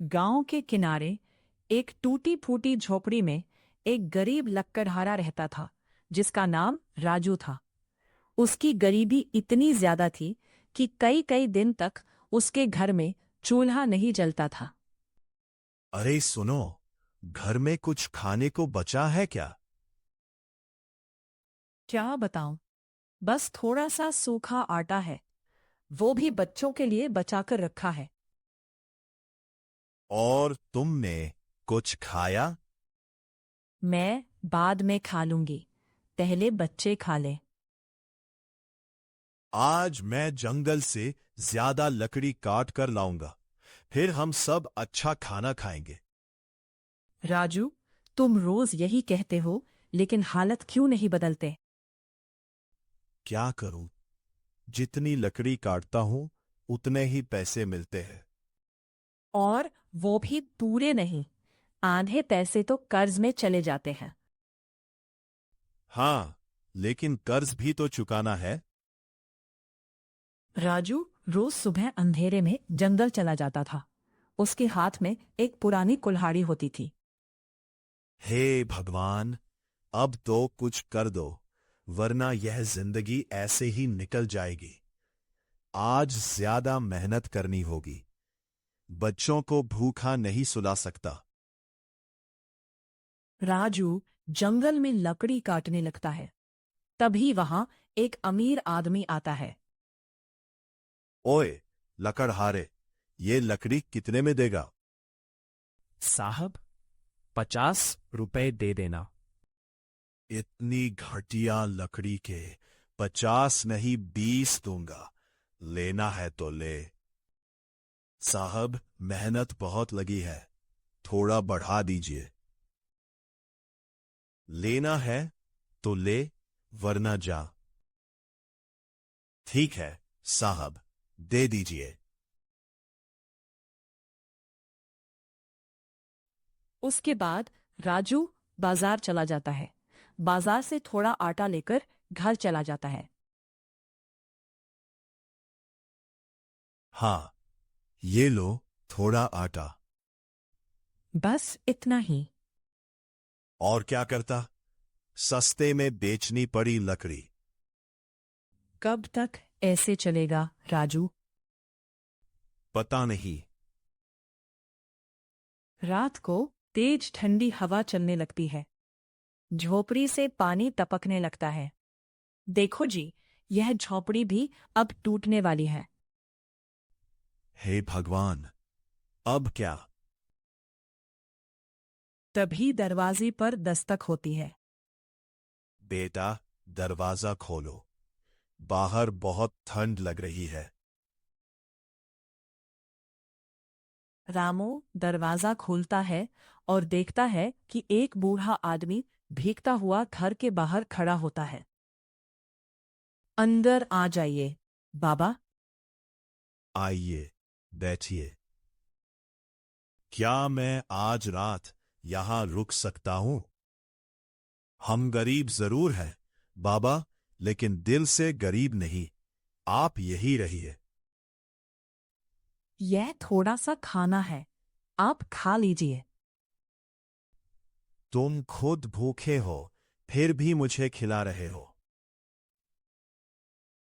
गांव के किनारे एक टूटी फूटी झोपड़ी में एक गरीब लकड़हारा रहता था जिसका नाम राजू था। उसकी गरीबी इतनी ज्यादा थी कि कई कई दिन तक उसके घर में चूल्हा नहीं जलता था। अरे सुनो, घर में कुछ खाने को बचा है क्या? क्या बताऊं, बस थोड़ा सा सूखा आटा है, वो भी बच्चों के लिए बचाकर रखा है। और तुमने कुछ खाया? मैं बाद में खा लूंगी, पहले बच्चे खा ले। आज मैं जंगल से ज्यादा लकड़ी काट कर लाऊंगा, फिर हम सब अच्छा खाना खाएंगे। राजू, तुम रोज यही कहते हो, लेकिन हालत क्यों नहीं बदलते? क्या करूं, जितनी लकड़ी काटता हूं उतने ही पैसे मिलते हैं। और वो भी पूरे नहीं, आधे पैसे तो कर्ज में चले जाते हैं। हाँ, लेकिन कर्ज भी तो चुकाना है। राजू रोज सुबह अंधेरे में जंगल चला जाता था। उसके हाथ में एक पुरानी कुल्हाड़ी होती थी। हे भगवान, अब तो कुछ कर दो, वरना यह जिंदगी ऐसे ही निकल जाएगी। आज ज्यादा मेहनत करनी होगी, बच्चों को भूखा नहीं सुला सकता। राजू जंगल में लकड़ी काटने लगता है। तभी वहां एक अमीर आदमी आता है। ओए लकड़हारे, ये लकड़ी कितने में देगा? साहब, 50 रुपए दे देना। इतनी घटिया लकड़ी के 50 नहीं 20 दूंगा। लेना है तो ले। साहब, मेहनत बहुत लगी है, थोड़ा बढ़ा दीजिए। लेना है तो ले, वरना जा। ठीक है साहब, दे दीजिए। उसके बाद राजू बाजार चला जाता है। बाजार से थोड़ा आटा लेकर घर चला जाता है। हाँ, ये लो थोड़ा आटा। बस इतना ही। और क्या करता, सस्ते में बेचनी पड़ी लकड़ी। कब तक ऐसे चलेगा राजू? पता नहीं। रात को तेज ठंडी हवा चलने लगती है। झोपड़ी से पानी टपकने लगता है। देखो जी, यह झोपड़ी भी अब टूटने वाली है। हे भगवान, अब क्या? तभी दरवाजे पर दस्तक होती है। बेटा, दरवाजा खोलो, बाहर बहुत ठंड लग रही है। रामू दरवाजा खोलता है और देखता है कि एक बूढ़ा आदमी भीगता हुआ घर के बाहर खड़ा होता है। अंदर आ जाइए बाबा। आइए, बैठिए। क्या मैं आज रात यहां रुक सकता हूं? हम गरीब जरूर हैं बाबा, लेकिन दिल से गरीब नहीं। आप यही रहिए। यह थोड़ा सा खाना है, आप खा लीजिए। तुम खुद भूखे हो, फिर भी मुझे खिला रहे हो।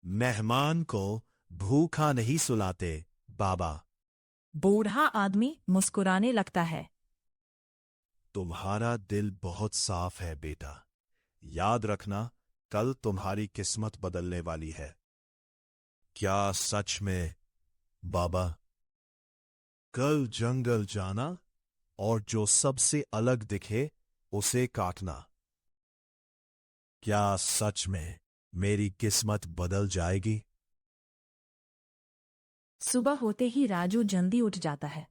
मेहमान को भूखा नहीं सुलाते बाबा। बूढ़ा आदमी मुस्कुराने लगता है। तुम्हारा दिल बहुत साफ है बेटा। याद रखना, कल तुम्हारी किस्मत बदलने वाली है। क्या सच में बाबा? कल जंगल जाना और जो सबसे अलग दिखे उसे काटना। क्या सच में मेरी किस्मत बदल जाएगी? सुबह होते ही राजू जल्दी उठ जाता है।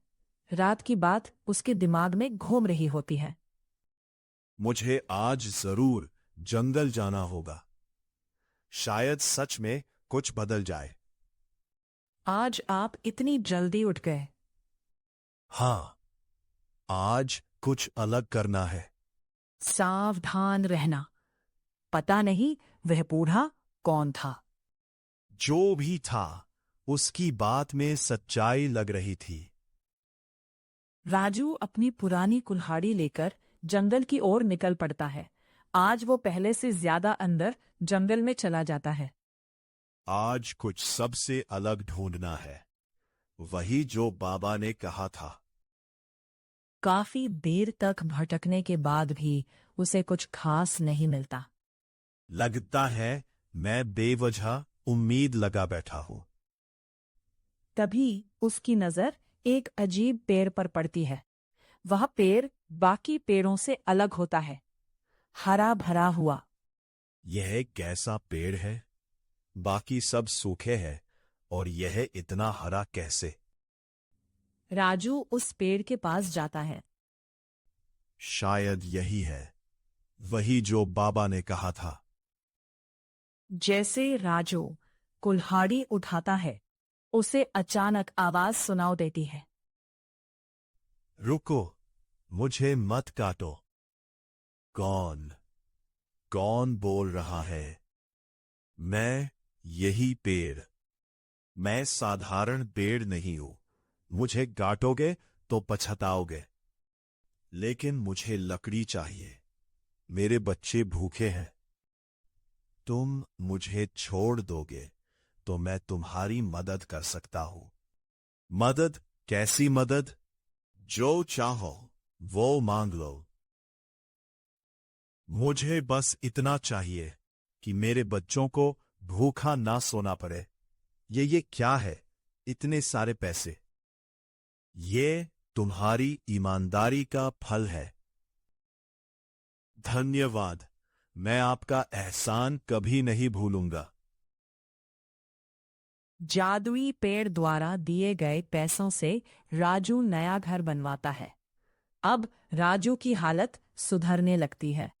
रात की बात उसके दिमाग में घूम रही होती है। मुझे आज जरूर जंगल जाना होगा, शायद सच में कुछ बदल जाए। आज आप इतनी जल्दी उठ गए? हाँ, आज कुछ अलग करना है। सावधान रहना, पता नहीं वह बूढ़ा कौन था। जो भी था, उसकी बात में सच्चाई लग रही थी। राजू अपनी पुरानी कुल्हाड़ी लेकर जंगल की ओर निकल पड़ता है। आज वो पहले से ज्यादा अंदर जंगल में चला जाता है। आज कुछ सबसे अलग ढूंढना है, वही जो बाबा ने कहा था। काफी देर तक भटकने के बाद भी उसे कुछ खास नहीं मिलता। लगता है मैं बेवजह उम्मीद लगा बैठा हूं। तभी उसकी नजर एक अजीब पेड़ पर पड़ती है। वह पेड़ बाकी पेड़ों से अलग होता है, हरा भरा हुआ। यह कैसा पेड़ है? बाकी सब सूखे हैं और यह इतना हरा कैसे? राजू उस पेड़ के पास जाता है। शायद यही है, वही जो बाबा ने कहा था। जैसे राजू कुल्हाड़ी उठाता है, उसे अचानक आवाज सुनाई देती है। रुको, मुझे मत काटो। कौन कौन बोल रहा है? मैं, यही पेड़। मैं साधारण पेड़ नहीं हूं। मुझे काटोगे तो पछताओगे। लेकिन मुझे लकड़ी चाहिए, मेरे बच्चे भूखे हैं। तुम मुझे छोड़ दोगे तो मैं तुम्हारी मदद कर सकता हूं। मदद? कैसी मदद? जो चाहो वो मांग लो। मुझे बस इतना चाहिए कि मेरे बच्चों को भूखा ना सोना पड़े। ये क्या है, इतने सारे पैसे? ये तुम्हारी ईमानदारी का फल है। धन्यवाद, मैं आपका एहसान कभी नहीं भूलूंगा। जादुई पेड़ द्वारा दिए गए पैसों से राजू नया घर बनवाता है। अब राजू की हालत सुधरने लगती है।